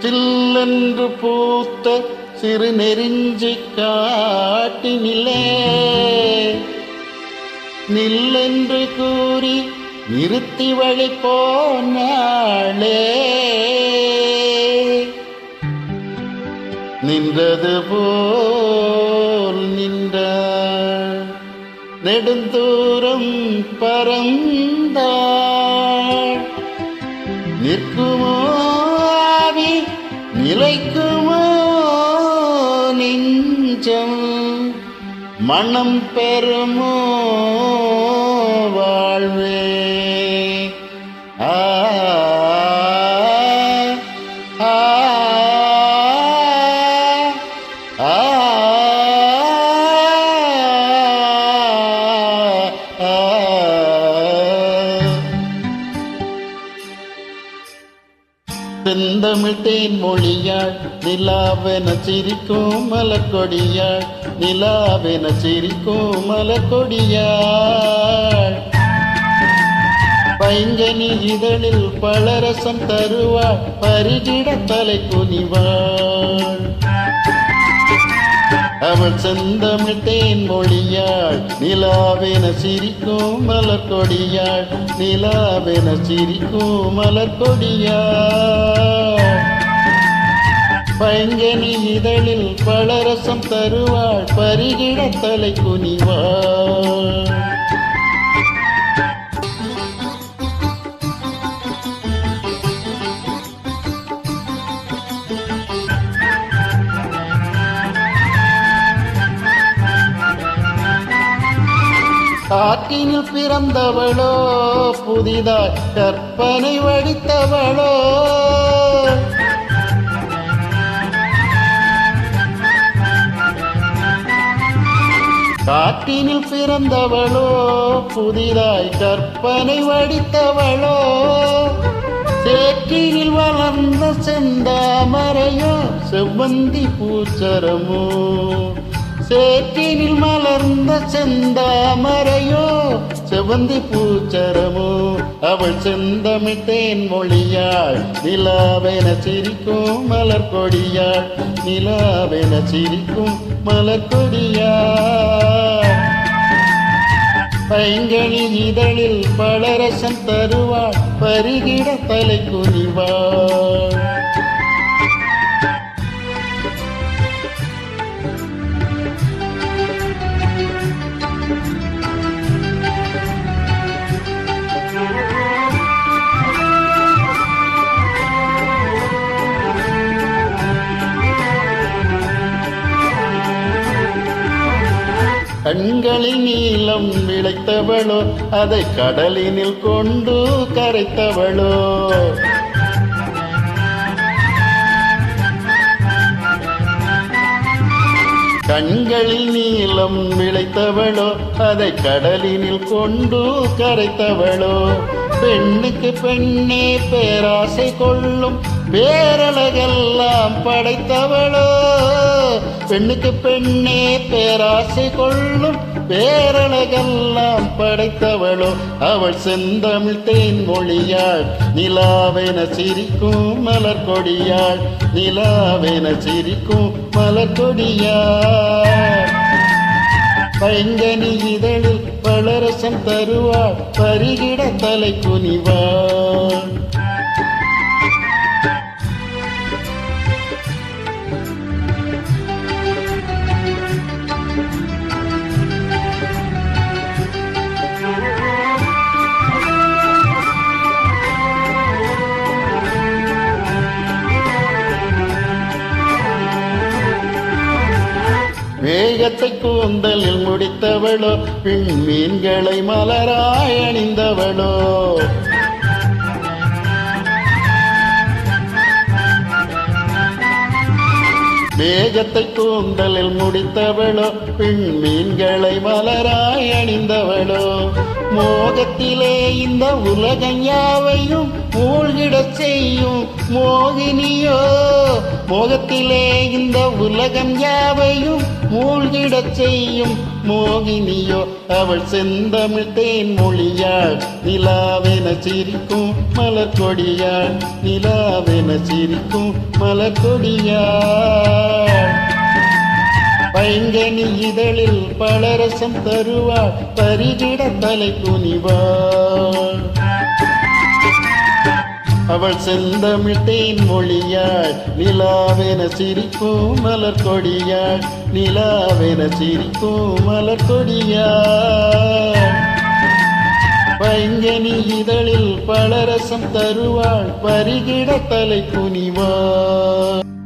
சில்லென்று பூத்த சிறு நெறிஞ்சி காட்டினிலே நில்லென்று கூறி நிறுத்தி வழி போனாளே. நின்றது போல் நின்றாள், நெடுந்தூரம் பறந்தாள். நிற்குமோ ஆவி, நிலைக்குமோ நெஞ்சம், மனம் பெறுமோ வாழ்வே. ஆ ஆ ஆ செந்தமிழ் தேன் மொழியாள், நிலாவென சிரிக்கும் மலர்கொடியாள், நிலாவென சிரிக்கும் மலர்கொடியாள். பைங்கனி இதழில் பழரசம் தருவாள், பருகிட தலை குனிவாள். அவள் செந்தமிழ் தேன் மொழியாள், நிலாவென சிரிக்கும் மலர்கொடியாள், நிலாவென சிரிக்கும் மலர்கொடியாள். பைங்கனி இதழில் பழரசம் தருவாள், பருகிட தலை குனிவாள். காற்றினில் பிறந்தவளோ, புதிதாய் கற்பனை வடித்தவளோ. காற்றினில் பிறந்தவளோ, புதிதாய் கற்பனை வடித்தவளோ. சேற்றினில் வளர்ந்த செந்தாமரையோ, செவ்வந்தி பூச்சரமோ. சேற்றினில் மலர்ந்த செந்தாமரையோ, செவ்வந்தி பூச்சரமோ. அவள் செந்தமிழ் தேன் மொழியாள், நிலாவென சிரிக்கும் மலர்கொடியாள், நிலாவென சிரிக்கும் மலர்கொடியாள். பைங்கனி இதழில் பழரசம் தருவாள், பருகிட தலை குனிவாள். கண்களில் நீலம் விளைத்தவளோ, அதை கடலினில் கொண்டு கரைத்தவளோ. கண்களில் நீலம் விளைத்தவளோ, அதை கடலினில் கொண்டு கரைத்தவளோ. பெண்ணுக்கு பெண்ணே பேராசை கொள்ளும், பேரழகெல்லாம் படைத்தவளோ. பெண்ணுக்கு பெண்ணே பேராசை கொள்ளும், பேரழகெல்லாம் படைத்தவளோ. அவள் செந்தமிழ் தேன் மொழியாள், நிலாவென சிரிக்கும் மலர்கொடியாள், நிலாவென சிரிக்கும் மலர்கொடியாள். பைங்கனி இதழில் பழரசம் தருவாள், பருகிட தலை குனிவாள். மேகத்தை கூந்தலில் முடித்தவளோ, மீன்களை மலராய் அணிந்தவளோ. மேகத்தை கூந்தலில் முடித்தவளோ, மீன்களை மலராய் அணிந்தவளோ. மோகத்திலே இந்த உலகம் யாவையும் மூழ்கிடச் செய்யும் மோகினியோ. மோகத்திலே இந்த உலகம் யாவையும் மூழ்கிடச் செய்யும் மோகினியோ. அவள் செந்தமிழ் தேன் மொழியாள் நிலாவென சிரிக்கும் மலர் கொடியாள். நிலாவென சிரிக்கும் மலர் கொடியாள். பைங்கனி இதழில் பலரசம் தருவாள். பரிகிட தலை குனிவாள். அவள் செந்தமிழ் தேன் மொழியாள். நிலாவென சிரிக்கும் மலர் கொடியாள். நிலாவென சிரிக்கும் மலர் கொடியாள். பைங்கனி இதழில் பலரசம் தருவாள். பரிகிட தலை குனிவாள்.